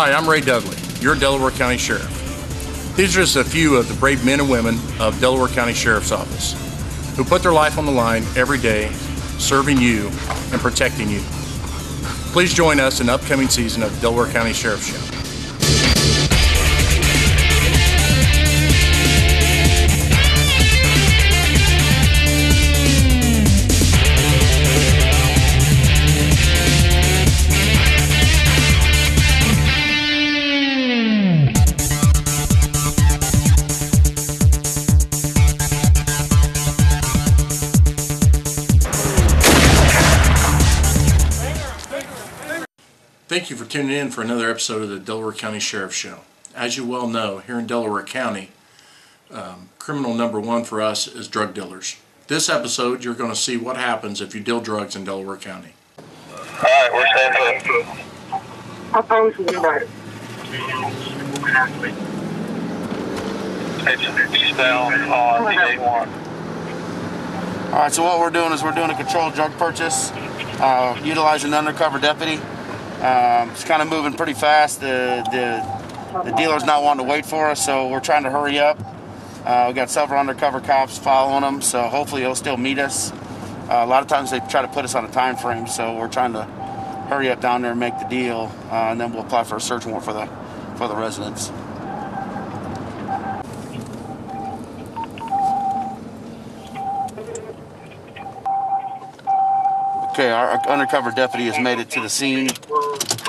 Hi, I'm Ray Dudley, your Delaware County Sheriff. These are just a few of the brave men and women of Delaware County Sheriff's Office who put their life on the line every day, serving you and protecting you. Please join us in the upcoming season of Delaware County Sheriff's Show. Thank you for tuning in for another episode of the Delaware County Sheriff's Show. As you well know, here in Delaware County, criminal number one for us is drug dealers. This episode, you're going to see what happens if you deal drugs in Delaware County. Alright, we're staying put. How far is it? It's eastbound on the A1. Alright, so what we're doing is we're doing a controlled drug purchase, utilizing an undercover deputy. It's kind of moving pretty fast. The dealer's not wanting to wait for us, so we're trying to hurry up. We got several undercover cops following him, so hopefully he'll still meet us. A lot of times they try to put us on a time frame, so we're trying to hurry up down there and make the deal, and then we'll apply for a search warrant for the residents. Okay, our undercover deputy has made it to the scene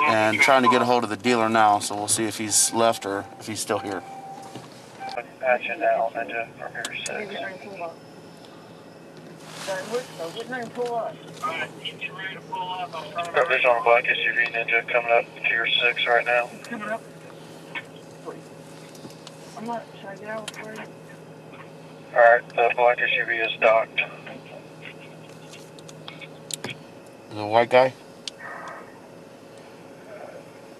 and trying to get a hold of the dealer now, so we'll see if he's left or if he's still here. Patch it down, Ninja, from here 6. Got vision on a black SUV, Ninja, coming up to your 6 right now. Coming up. I'm not, should I get out for you? Alright, the black SUV is docked. The white guy?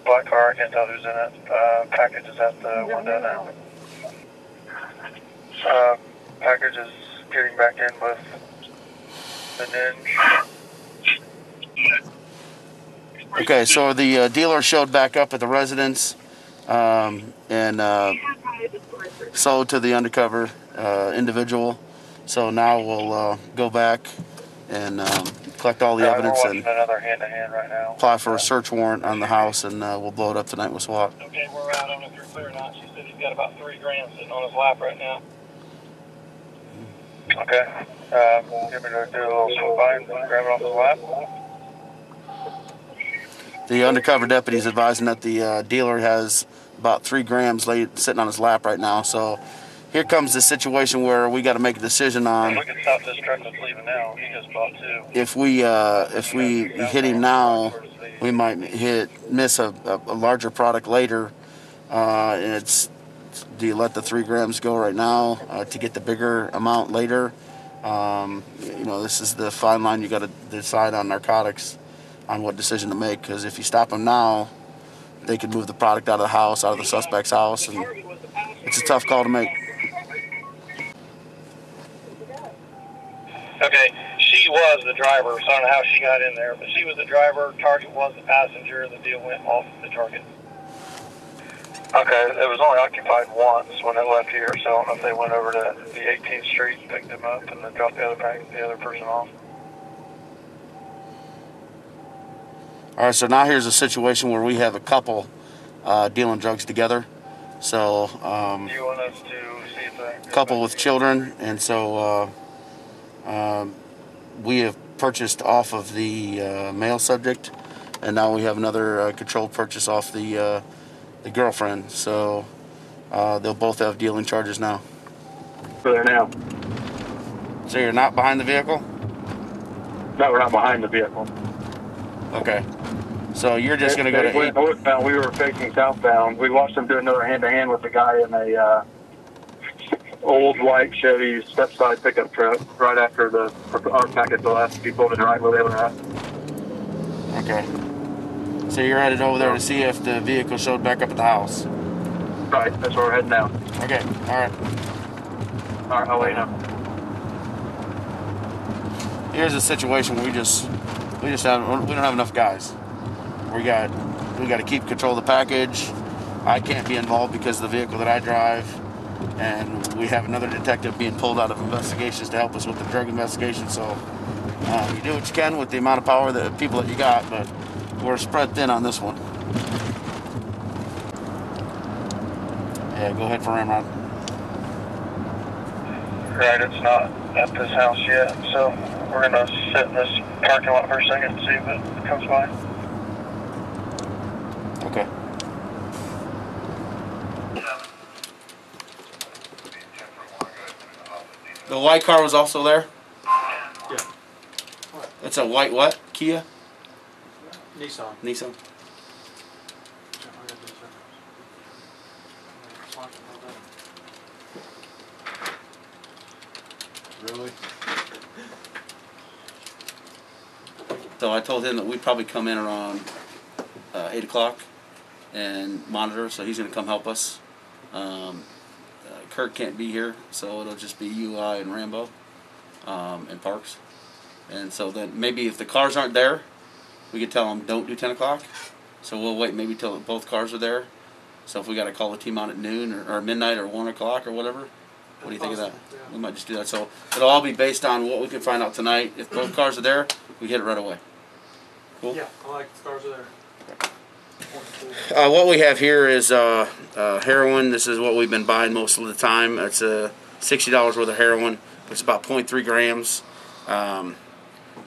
Black car, I can't tell who's in it. Package is at the window now. Package is getting back in with the ninja. Okay, so the dealer showed back up at the residence and sold to the undercover individual. So now we'll go back and collect all the evidence and another hand-to-hand right now. Apply for a search warrant on the house, and we'll blow it up tonight with SWAT. Okay, we're out on if you're clear or not. She said he's got about 3 grams sitting on his lap right now. Okay. Give me to do a little swoop by and grab it off his lap. The undercover deputy is advising that the dealer has about 3 grams sitting on his lap right now. So here comes the situation where we got to make a decision on. We can stop this truck that's leaving now. He just bought 2. If we hit him now, we might miss a larger product later. And do you let the 3 grams go right now to get the bigger amount later? This is the fine line you got to decide on narcotics, on what decision to make. Because if you stop them now, they could move the product out of the house, out of the suspect's house, and it's a tough call to make. Okay, she was the driver, so I don't know how she got in there, but she was the driver, target was the passenger, the deal went off the target. Okay, it was only occupied once when it left here, so I don't know if they went over to the 18th Street and picked them up and then dropped the other person off. All right, so now here's a situation where we have a couple dealing drugs together. So, Do you want us to see if the couple with children, and so we have purchased off of the male subject, and now we have another controlled purchase off the girlfriend. So they'll both have dealing charges now. There now. So you're not behind the vehicle? No, we're not behind the vehicle. Okay. So you're just going to go to... went northbound. We were facing southbound. We watched them do another hand-to-hand with a guy in a old white Chevy step-side pickup truck right after our package left. He pulled it right where they were at. Okay. So you're headed over there to see if the vehicle showed back up at the house? Right. That's where we're heading now. Okay. All right. All right. I'll wait now. Here's a situation where we don't have enough guys. We got we got to keep control of the package. I can't be involved because of the vehicle that I drive, and we have another detective being pulled out of investigations to help us with the drug investigation. So you do what you can with the amount of power that people that you got, but we're spread thin on this one. Yeah, go ahead for Ramrod. Right, it's not at this house yet, so we're gonna sit in this parking lot for a second and see if it comes by. Okay. The white car was also there? Yeah. It's a white what? Kia? Nissan. Nissan? Really? So I told him that we'd probably come in around 8 o'clock and monitor, so he's going to come help us. Kurt can't be here, so it'll just be you, I, and Rambo, and Parks. And so then maybe if the cars aren't there, we could tell them don't do 10 o'clock. So we'll wait maybe till both cars are there. So if we got to call the team out at noon or midnight or 1 o'clock or whatever, what do you think of that? Yeah. We might just do that. So it'll all be based on what we can find out tonight. If both cars are there, we hit it right away. Cool? Yeah, I like the cars are there. What we have here is heroin. This is what we've been buying most of the time. It's $60 worth of heroin. It's about 0.3 grams.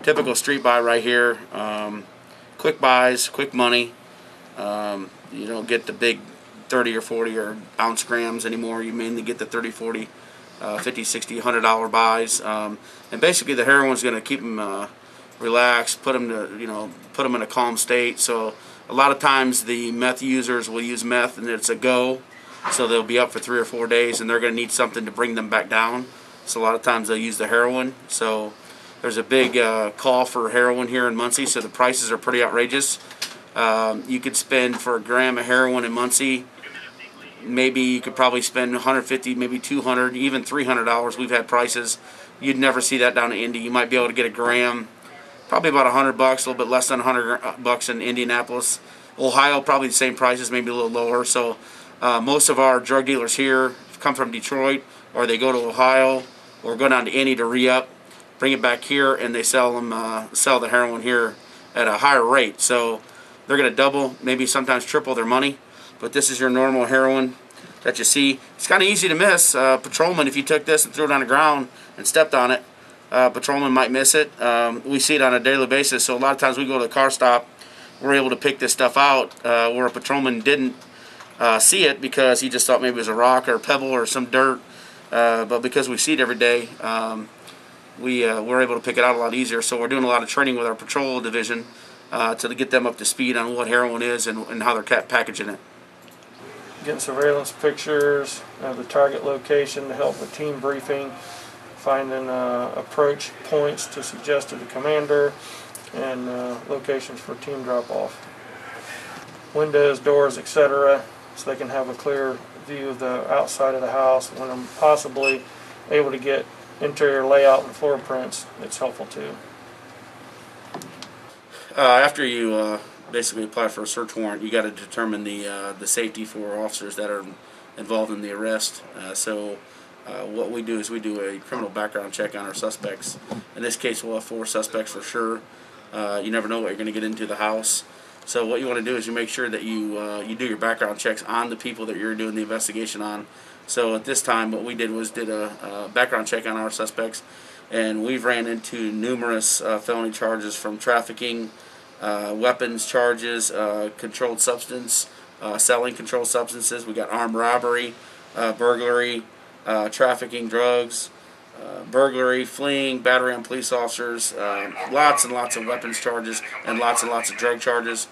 Typical street buy right here. Quick buys, quick money. You don't get the big 30 or 40 or ounce grams anymore. You mainly get the 30, 40, 50, 60, $100 buys. And basically the heroin's going to keep them relaxed, put them in a calm state. So a lot of times the meth users will use meth and it's a go, so they'll be up for 3 or 4 days and they're going to need something to bring them back down. So a lot of times they'll use the heroin. So there's a big call for heroin here in Muncie, so the prices are pretty outrageous. You could spend for a gram of heroin in Muncie, maybe you could probably spend $150, maybe $200, even $300. We've had prices you'd never see that down in Indy. You might be able to get a gram, probably about $100, a little bit less than $100 in Indianapolis. Ohio, probably the same prices, maybe a little lower. So most of our drug dealers here come from Detroit, or they go to Ohio, or go down to Indy to re-up, bring it back here, and they sell the heroin here at a higher rate. So they're going to double, maybe sometimes triple their money. But this is your normal heroin that you see. It's kind of easy to miss. Patrolman, if you took this and threw it on the ground and stepped on it, patrolman might miss it. We see it on a daily basis, so a lot of times we go to the car stop, we're able to pick this stuff out where a patrolman didn't see it because he just thought maybe it was a rock or a pebble or some dirt. But because we see it every day, we're able to pick it out a lot easier. So we're doing a lot of training with our patrol division to get them up to speed on what heroin is and how they're packaging it. Getting surveillance pictures of the target location to help with team briefing, finding approach points to suggest to the commander, and locations for team drop-off. Windows, doors, etc., so they can have a clear view of the outside of the house. When I'm possibly able to get interior layout and floor prints, it's helpful too. After you basically apply for a search warrant, you got to determine the safety for officers that are involved in the arrest. What we do is we do a criminal background check on our suspects. In this case, we'll have 4 suspects for sure. You never know what you're going to get into the house. So what you want to do is you make sure that you do your background checks on the people that you're doing the investigation on. So at this time, what we did was did a background check on our suspects, and we've ran into numerous felony charges from trafficking, weapons charges, controlled substance, selling controlled substances. We got armed robbery, burglary, trafficking drugs, burglary, fleeing, battery on police officers, lots and lots of weapons charges, and lots of drug charges.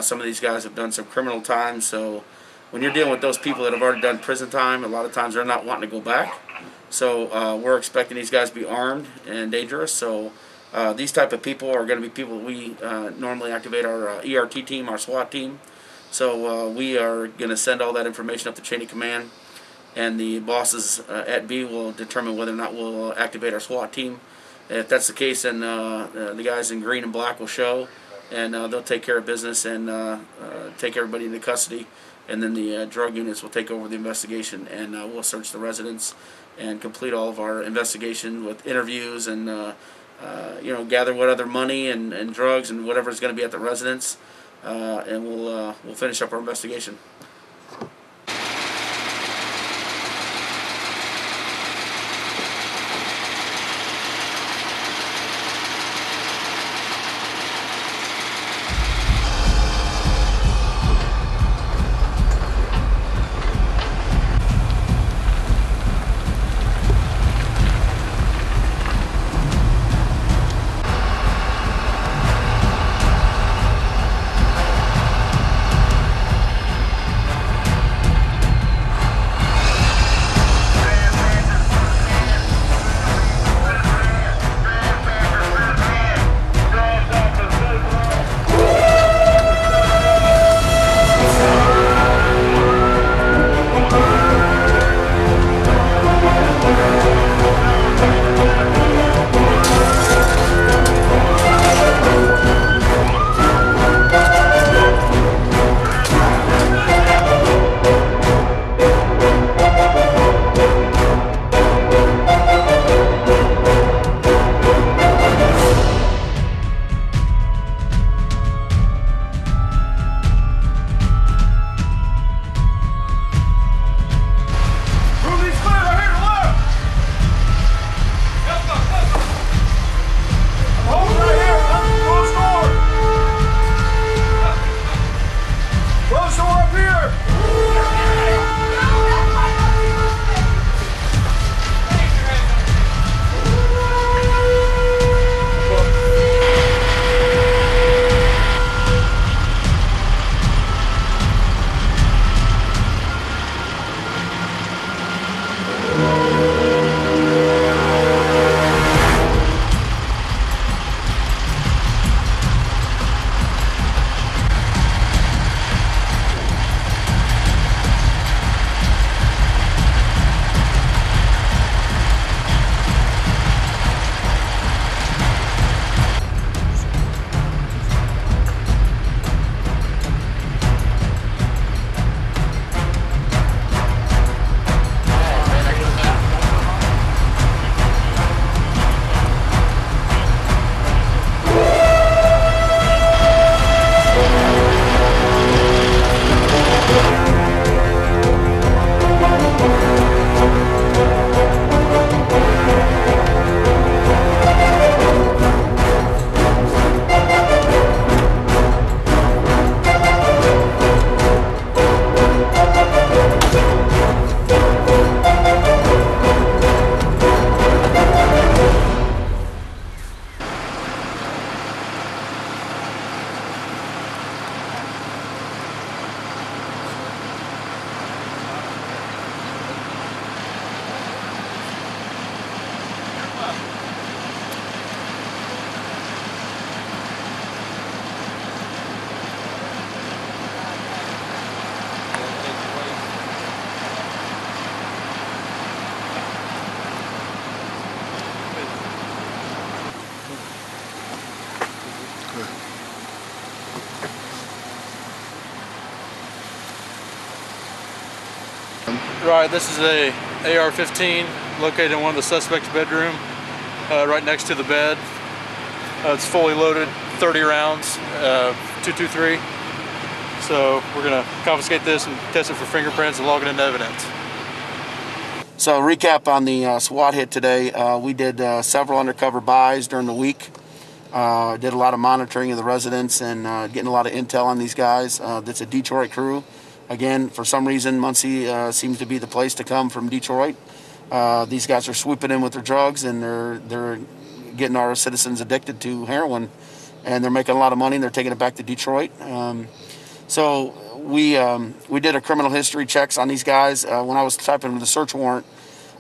Some of these guys have done some criminal time, so when you're dealing with those people that have already done prison time, a lot of times they're not wanting to go back. So we're expecting these guys to be armed and dangerous. So these type of people are going to be people that we normally activate our ERT team, our SWAT team. So we are going to send all that information up the chain of command, and the bosses at B will determine whether or not we'll activate our SWAT team. If that's the case, then the guys in green and black will show, and they'll take care of business and take everybody into custody, and then the drug units will take over the investigation, and we'll search the residence and complete all of our investigation with interviews and you know, gather what other money and drugs and whatever is going to be at the residence, and we'll finish up our investigation. Right, this is a AR-15 located in one of the suspect's bedroom, right next to the bed. It's fully loaded, 30 rounds, 223. So we're gonna confiscate this and test it for fingerprints and log it into evidence. So recap on the SWAT hit today. We did several undercover buys during the week. Did a lot of monitoring of the residents and getting a lot of intel on these guys. That's a Detroit crew. Again, for some reason, Muncie seems to be the place to come from Detroit. These guys are swooping in with their drugs, and they're getting our citizens addicted to heroin, and they're making a lot of money, and they're taking it back to Detroit. So we did a criminal history checks on these guys. When I was typing the search warrant,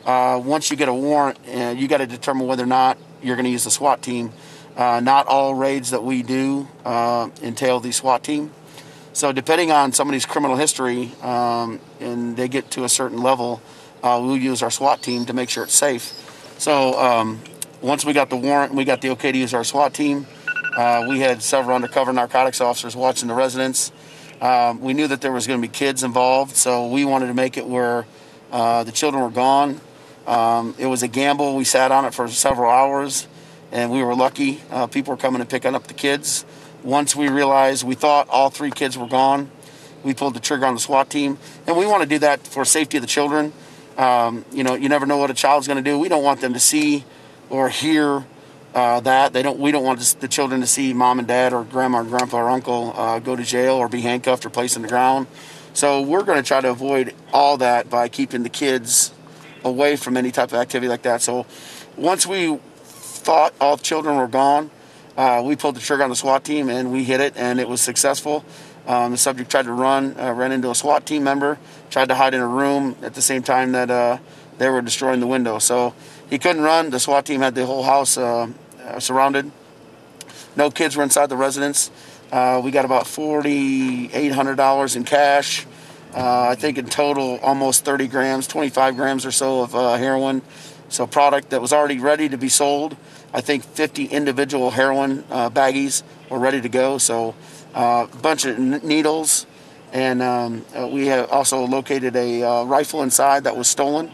once you get a warrant, you got to determine whether or not you're going to use the SWAT team. Not all raids that we do entail the SWAT team. So depending on somebody's criminal history and they get to a certain level, we'll use our SWAT team to make sure it's safe. So once we got the warrant, we got the okay to use our SWAT team. We had several undercover narcotics officers watching the residence. We knew that there was going to be kids involved, so we wanted to make it where the children were gone. It was a gamble. We sat on it for several hours, and we were lucky. People were coming and picking up the kids. Once we realized, we thought all 3 kids were gone, we pulled the trigger on the SWAT team. And we want to do that for safety of the children. You know, you never know what a child's going to do. We don't want them to see or hear that. We don't want the children to see mom and dad or grandma or grandpa or uncle go to jail or be handcuffed or placed on the ground. So we're going to try to avoid all that by keeping the kids away from any type of activity like that. So once we thought all children were gone, we pulled the trigger on the SWAT team and we hit it, and it was successful. The subject tried to ran into a SWAT team member, tried to hide in a room at the same time that they were destroying the window. So he couldn't run. The SWAT team had the whole house surrounded. No kids were inside the residence. We got about $4,800 in cash. I think in total almost 30 grams, 25 grams or so of heroin. So product that was already ready to be sold. I think 50 individual heroin baggies were ready to go. So a bunch of needles. And we have also located a rifle inside that was stolen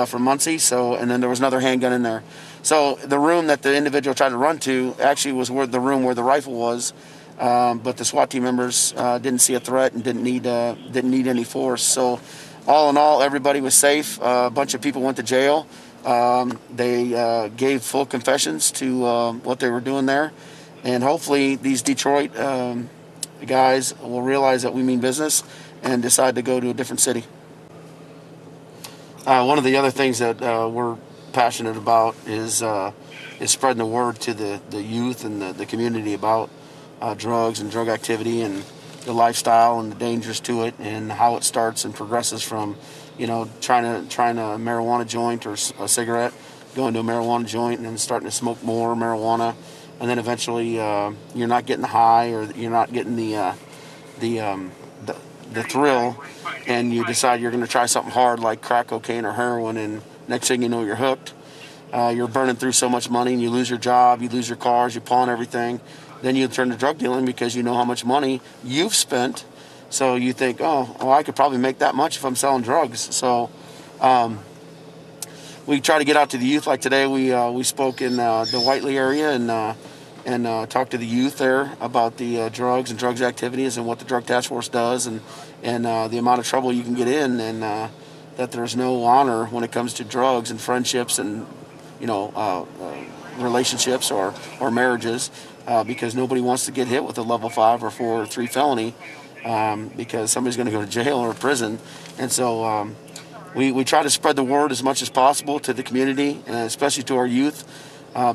from Muncie. And then there was another handgun in there. So the room that the individual tried to run to actually was the room where the rifle was. But the SWAT team members didn't see a threat and didn't need any force. So all in all, everybody was safe. A bunch of people went to jail. They gave full confessions to what they were doing there. And hopefully these Detroit guys will realize that we mean business and decide to go to a different city. One of the other things that we're passionate about is spreading the word to the youth and the community about drugs and drug activity and the lifestyle and the dangers to it and how it starts and progresses from, trying a marijuana joint or a cigarette, going to a marijuana joint and then starting to smoke more marijuana, and then eventually you're not getting high or you're not getting the thrill, and you decide you're going to try something hard like crack cocaine or heroin, and next thing you know you're hooked. You're burning through so much money, and you lose your job, you lose your cars, you pawn everything. Then you turn to drug dealing because you know how much money you've spent. So you think, I could probably make that much if I'm selling drugs. So we try to get out to the youth. Like today, we spoke in the Whiteley area and talked to the youth there about the drugs and drugs activities and what the Drug Task Force does and the amount of trouble you can get in, and that there's no honor when it comes to drugs and friendships and relationships or marriages. Because nobody wants to get hit with a level 5 or 4 or 3 felony because somebody's going to go to jail or prison. And so we try to spread the word as much as possible to the community, and especially to our youth,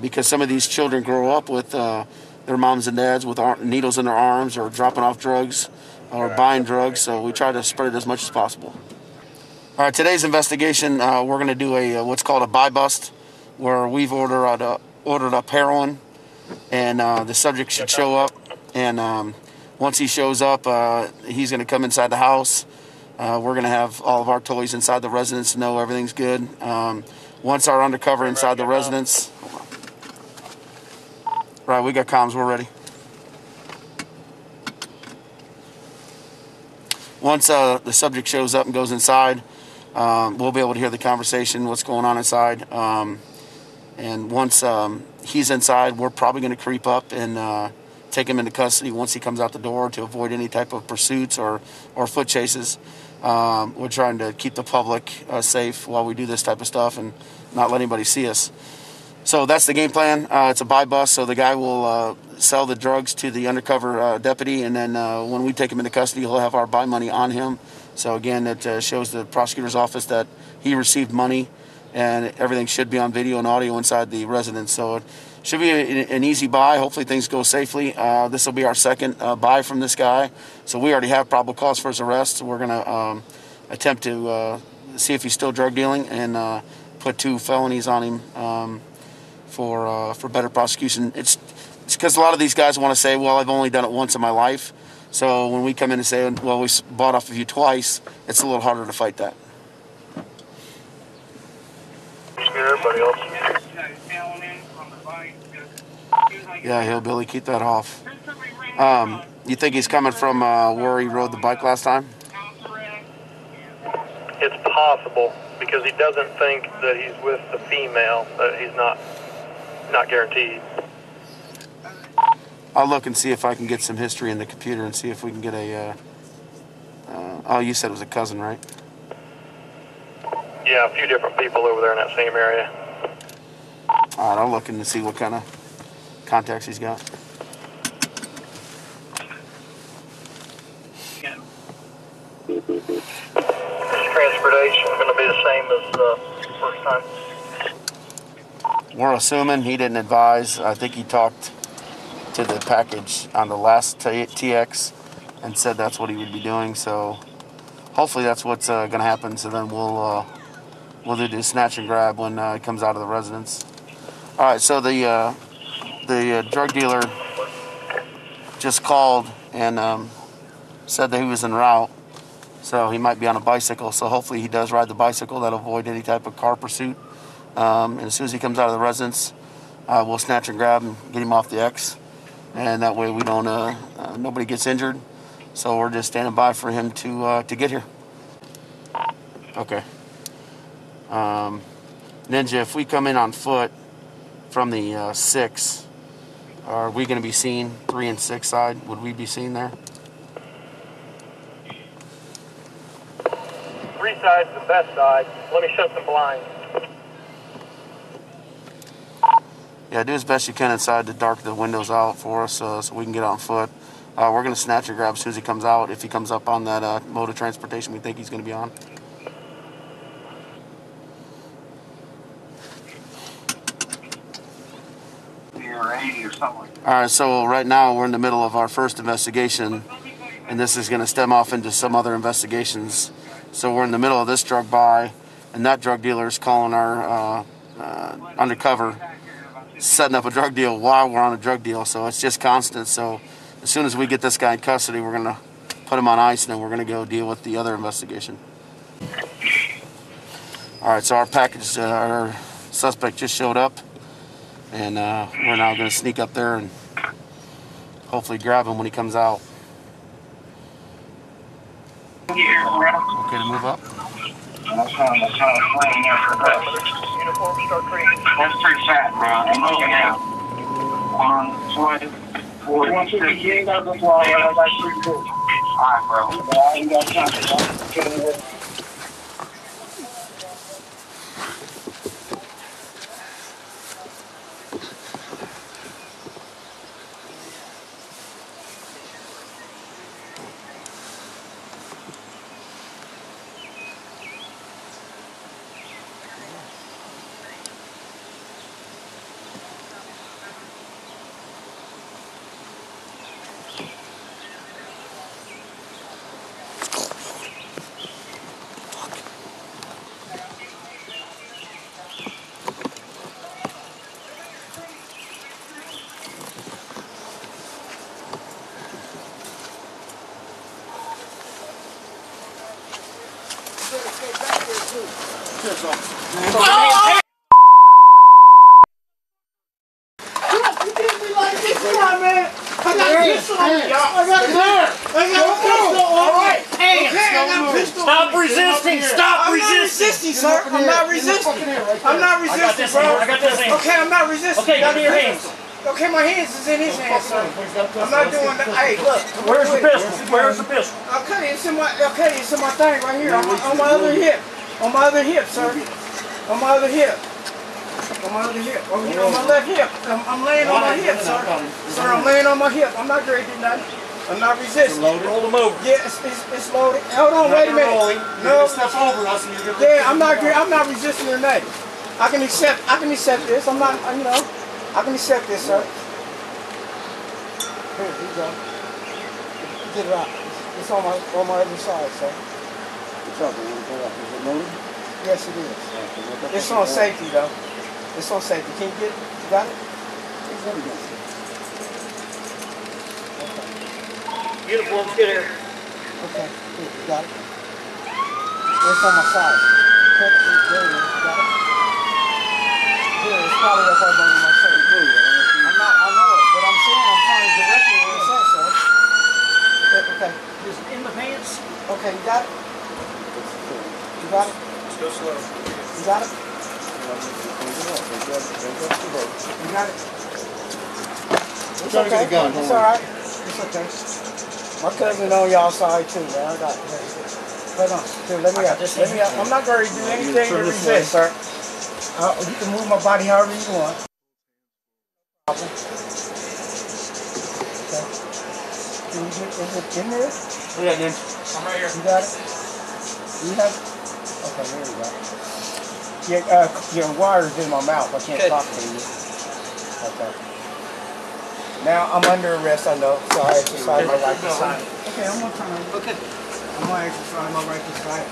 because some of these children grow up with their moms and dads with needles in their arms or dropping off drugs or buying drugs. So we try to spread it as much as possible. All right, today's investigation, we're going to do what's called a buy bust, where we've ordered up heroin. And the subject should show up, and once he shows up, he's going to come inside the house. We're going to have all of our toys inside the residence to know everything's good. Once our undercover inside the residence, right, we got comms, we're ready. Once the subject shows up and goes inside, we'll be able to hear the conversation, what's going on inside. And once he's inside, we're probably going to creep up and take him into custody once he comes out the door to avoid any type of pursuits or foot chases. We're trying to keep the public safe while we do this type of stuff and not let anybody see us. So that's the game plan. It's a buy bust, so the guy will sell the drugs to the undercover deputy, and then when we take him into custody, he'll have our buy money on him. So again, it shows the prosecutor's office that he received money, and everything should be on video and audio inside the residence. So it should be an easy buy. Hopefully things go safely. This will be our second buy from this guy. So we already have probable cause for his arrest. So we're going to attempt to see if he's still drug dealing and put 2 felonies on him for better prosecution. It's because a lot of these guys want to say, well, I've only done it once in my life. So when we come in and say, well, we bought off of you twice, it's a little harder to fight that. Everybody else. Yeah, hillbilly, keep that off. You think he's coming from where he rode the bike last time? It's possible, because he doesn't think that he's with the female, but he's not guaranteed. I'll look and see if I can get some history in the computer and see if we can get a, oh, you said it was a cousin, right? Yeah, a few different people over there in that same area. All right, I'll look in to see what kind of contacts he's got. Transportation is going to be the same as first time. We're assuming he didn't advise. I think he talked to the package on the last TX and said that's what he would be doing. So hopefully that's what's going to happen. So then we'll do the snatch and grab when he comes out of the residence. All right. So the drug dealer just called and said that he was en route. So he might be on a bicycle. So hopefully he does ride the bicycle. That'll avoid any type of car pursuit. And as soon as he comes out of the residence, we'll snatch and grab and get him off the X. And that way we don't, nobody gets injured. So we're just standing by for him to get here. Okay. Ninja, if we come in on foot from the 6, are we going to be seen 3 and 6 side? Would we be seen there? 3 side's the best side. Let me shut some blinds. Yeah, do as best you can inside to darken the windows out for us so we can get on foot. We're going to snatch and grab as soon as he comes out. If he comes up on that mode of transportation we think he's going to be on. All right, so right now we're in the middle of our first investigation, and this is going to stem off into some other investigations. So we're in the middle of this drug buy, and that drug dealer is calling our undercover, setting up a drug deal while we're on a drug deal. So it's just constant. So as soon as we get this guy in custody, we're going to put him on ice, and then we're going to go deal with the other investigation. All right, so our suspect just showed up, and we're now going to sneak up there and hopefully grab him when he comes out. Okay to move up? Uniform start creating. That's pretty fat, bro. I'm moving out. You ain't got to go fly. I got 3 boots. All right, bro. I ain't got time. Stop resisting! Stop resisting, sir! I'm not resisting! I'm not resisting, bro! I got this hand. Okay, I'm not resisting. Okay, give me your hands. Okay, my hands is in his hands, sir. I'm not doing that. Hey, look. Where's the pistol? Where's the pistol? Okay, it's in my thing right here. On my other hip. On my other hip, sir. On my other hip. On my other hip. Over here on my left hip. I'm laying on my hip, sir. Sir, I'm laying on my hip. I'm not ready to do nothing. I'm not resisting. Roll them over. Yeah, it's loaded. Hold on, wait a minute. No. Step over us and you get. Yeah, I'm not resisting or nothing. I can accept this. I'm not, you know, I can accept this, sir. Here you go. Get it out. It's on my other side, sir. What's up? Is it loaded? Yes, it is. It's on safety, though. It's on safety. Can you get it? You got it? Uniforms, get here. Okay, here, you got it. It's on my side. There it is, you got it. Here, it's probably up on my shirt. I know it, but Okay. Just in the pants. Okay, you got it? You got it? Go slow. You got it? You got it? It's okay. It's alright. It's okay. My cousin on y'all side too, man. I got it. Hold on. Here, let me out. I'm not going to do anything to resist, sir. You can move my body however you want. Okay. Can you get in there? Yeah, dude. I'm right here. You got it? You have it? Okay, there you go. Your wire's in my mouth. I can't talk to you. Okay. Now I'm under arrest, I know, so I exercise my right to sign. Okay, I'm gonna turn on. Okay. I'm gonna exercise my right to sign.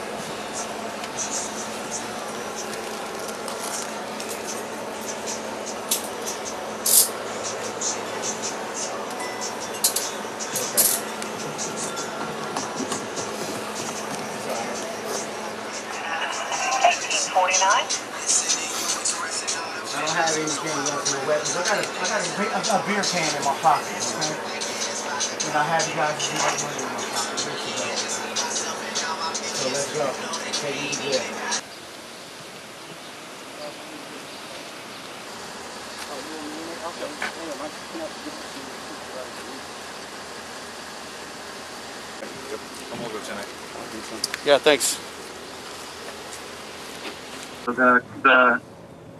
I don't have anything else, no weapons. I got a beer can in my pocket, okay? And I have you guys do my money in my pocket. So let's go. Take it to jail. I'm all good tonight. Yeah, thanks. The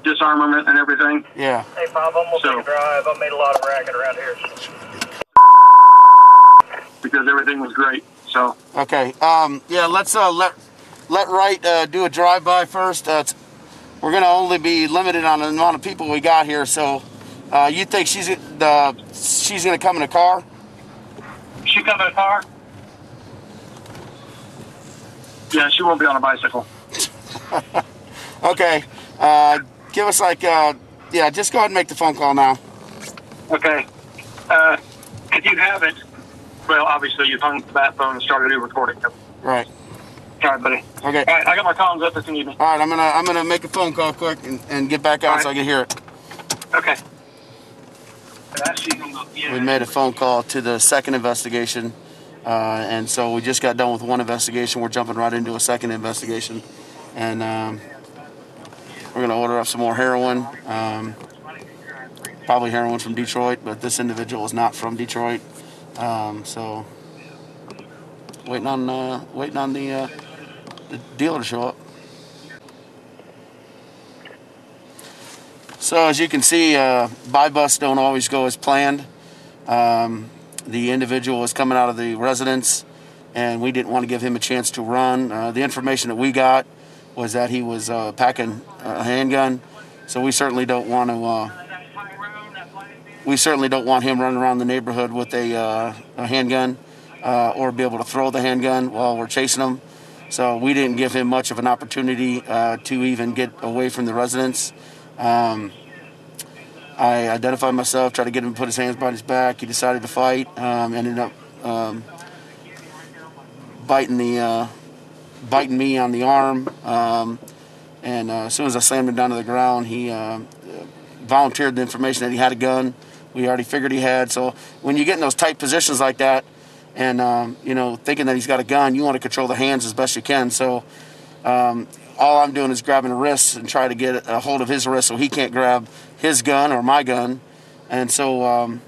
disarmament and everything. Yeah. Hey, Bob, I'm going to take a drive. I made a lot of racket around here. Because everything was great. So Okay. Yeah. Let's let Wright do a drive-by first. We're gonna only be limited on the amount of people we got here. So, you think she's gonna come in a car? she come in a car. Yeah, she won't be on a bicycle. Okay. Give us like yeah. Just go ahead and make the phone call now. Okay. If you have it, well, obviously you've hung up that phone and started a new recording. Right. All right, buddy. Okay. All right, I got my comms up if you need me. All right. I'm gonna make a phone call quick and get back out so I can hear it. Okay. We made a phone call to the second investigation, and so we just got done with one investigation. We're jumping right into a second investigation, and we're going to order up some more heroin. Probably heroin from Detroit, but this individual is not from Detroit. So waiting on the dealer to show up. So as you can see, buy busts don't always go as planned. The individual was coming out of the residence, and we didn't want to give him a chance to run. The information that we got was that he was packing a handgun, so we certainly don't want to. We certainly don't want him running around the neighborhood with a handgun or be able to throw the handgun while we're chasing him. So we didn't give him much of an opportunity to even get away from the residence. I identified myself, tried to get him to put his hands behind his back. He decided to fight. Ended up biting me on the arm. And as soon as I slammed him down to the ground, he volunteered the information that he had a gun. We already figured he had. So when you get in those tight positions like that, and thinking that he's got a gun, you want to control the hands as best you can. So all I'm doing is grabbing the wrists and try to get a hold of his wrist so he can't grab his gun or my gun. And so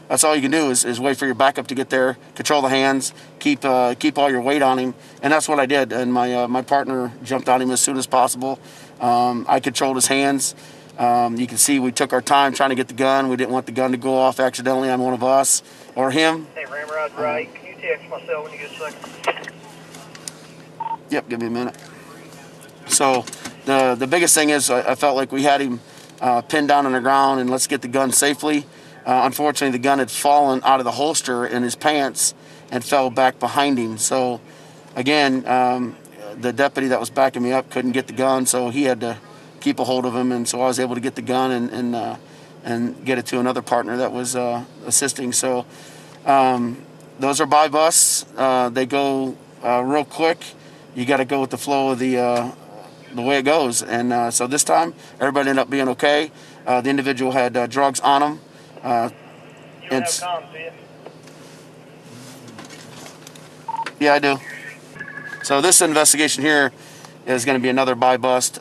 that's all you can do is wait for your backup to get there, control the hands, keep all your weight on him. And that's what I did. And my partner jumped on him as soon as possible. I controlled his hands. You can see we took our time trying to get the gun. We didn't want the gun to go off accidentally on one of us or him. Hey, Ramrod, right? Can you text my cell when you get a second? Yep, give me a minute. So the biggest thing is I felt like we had him pinned down on the ground and let's get the gun safely. Unfortunately, the gun had fallen out of the holster in his pants and fell back behind him. So again, the deputy that was backing me up couldn't get the gun, so he had to keep a hold of him, and so I was able to get the gun and get it to another partner that was assisting. So those are buy busts. They go real quick. You got to go with the flow of the way it goes. And so this time, everybody ended up being okay. The individual had drugs on him. You don't have comms, do you? Yeah, I do. So this investigation here is going to be another buy bust.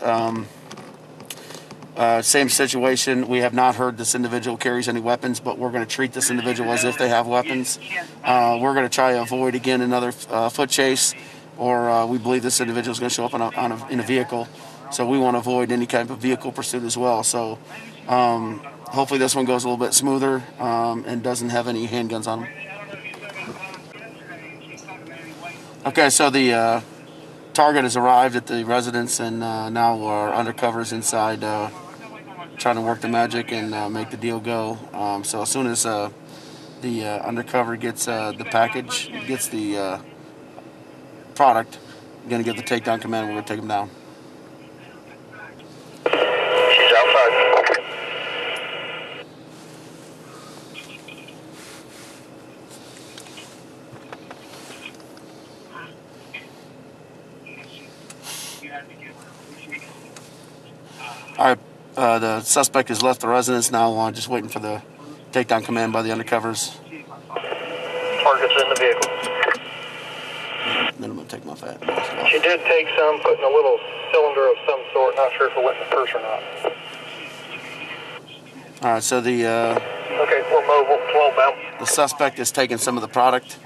Same situation. We have not heard this individual carries any weapons, but we're going to treat this individual as if they have weapons. We're going to try to avoid again another foot chase, or we believe this individual is going to show up in a vehicle. So we want to avoid any type of vehicle pursuit as well. So hopefully this one goes a little bit smoother and doesn't have any handguns on them. Okay, so the target has arrived at the residence, and now our undercover's inside trying to work the magic and make the deal go. So as soon as the undercover gets the package, gets the product, we're going to get the takedown command, and we're going to take him down. She's outside. All right, the suspect has left the residence now, just waiting for the takedown command by the undercovers. Target's in the vehicle. Then I'm going to take my fat. She did take some, put in a little cylinder of some sort. Not sure if it went in the purse or not. All right, so the Okay, we're mobile, 12 bound. the suspect is taking some of the product,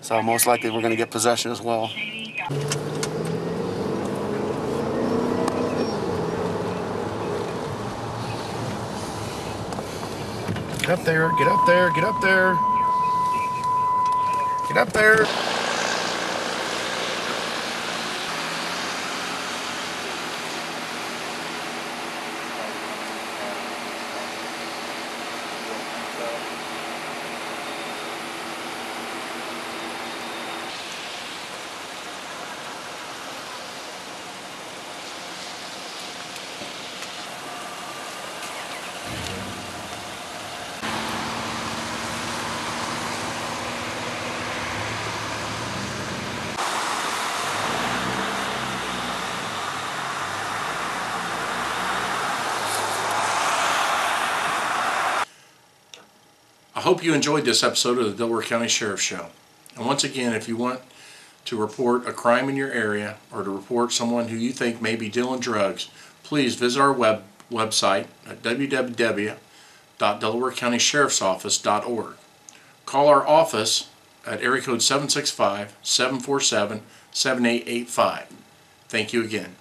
so most likely we're going to get possession as well. Get up there, get up there, get up there. Get up there. I hope you enjoyed this episode of the Delaware County Sheriff's Show. And once again, if you want to report a crime in your area or to report someone who you think may be dealing drugs, please visit our website at www.delawarecountysheriffsoffice.org. Call our office at area code 765-747-7885. Thank you again.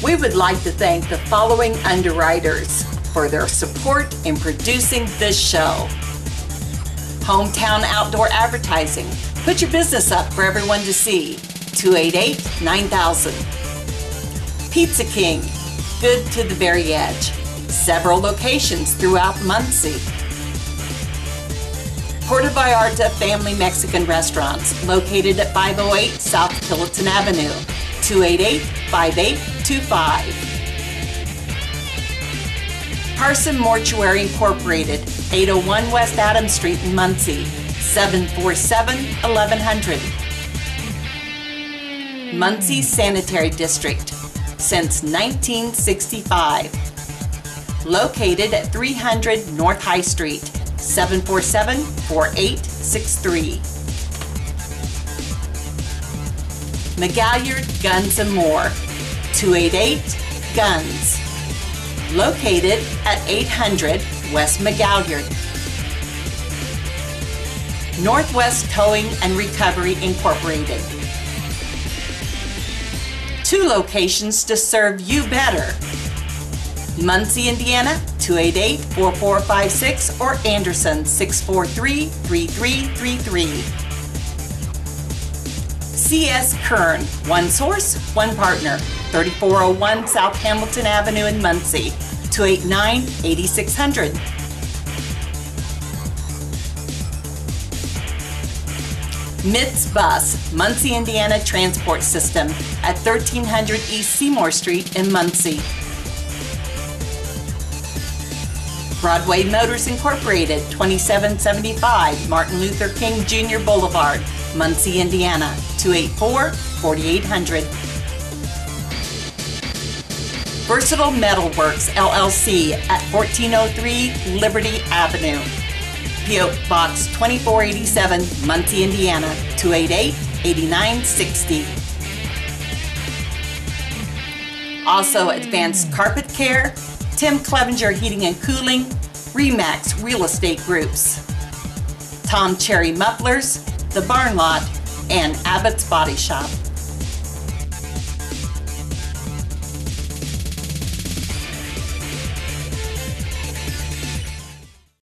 We would like to thank the following underwriters for their support in producing this show. Hometown Outdoor Advertising. Put your business up for everyone to see. 288-9000. Pizza King. Good to the very edge. Several locations throughout Muncie. Puerto Vallarta Family Mexican Restaurants, located at 508 South Killaton Avenue. 288-5825. Parson Mortuary Incorporated, 801 West Adams Street in Muncie, 747-1100. Muncie Sanitary District, since 1965. Located at 300 North High Street, 747-4863. McGalliard Guns & More, 288-GUNS, located at 800 West McGalliard. Northwest Towing and Recovery Incorporated. 2 locations to serve you better. Muncie, Indiana, 288-4456 or Anderson, 643-3333. C.S. Kern, one source, one partner, 3401 South Hamilton Avenue in Muncie, 289-8600. Mitts Bus, Muncie, Indiana Transport System at 1300 East Seymour Street in Muncie. Broadway Motors Incorporated, 2775 Martin Luther King Jr. Boulevard, Muncie, Indiana, 284-4800. Versatile Metalworks, LLC at 1403 Liberty Avenue, P.O. Box 2487, Muncie, Indiana, 288-8960. Also, Advanced Carpet Care, Tim Clevenger Heating and Cooling, Remax Real Estate Groups, Tom Cherry Mufflers, The Barn Lot, and Abbott's Body Shop.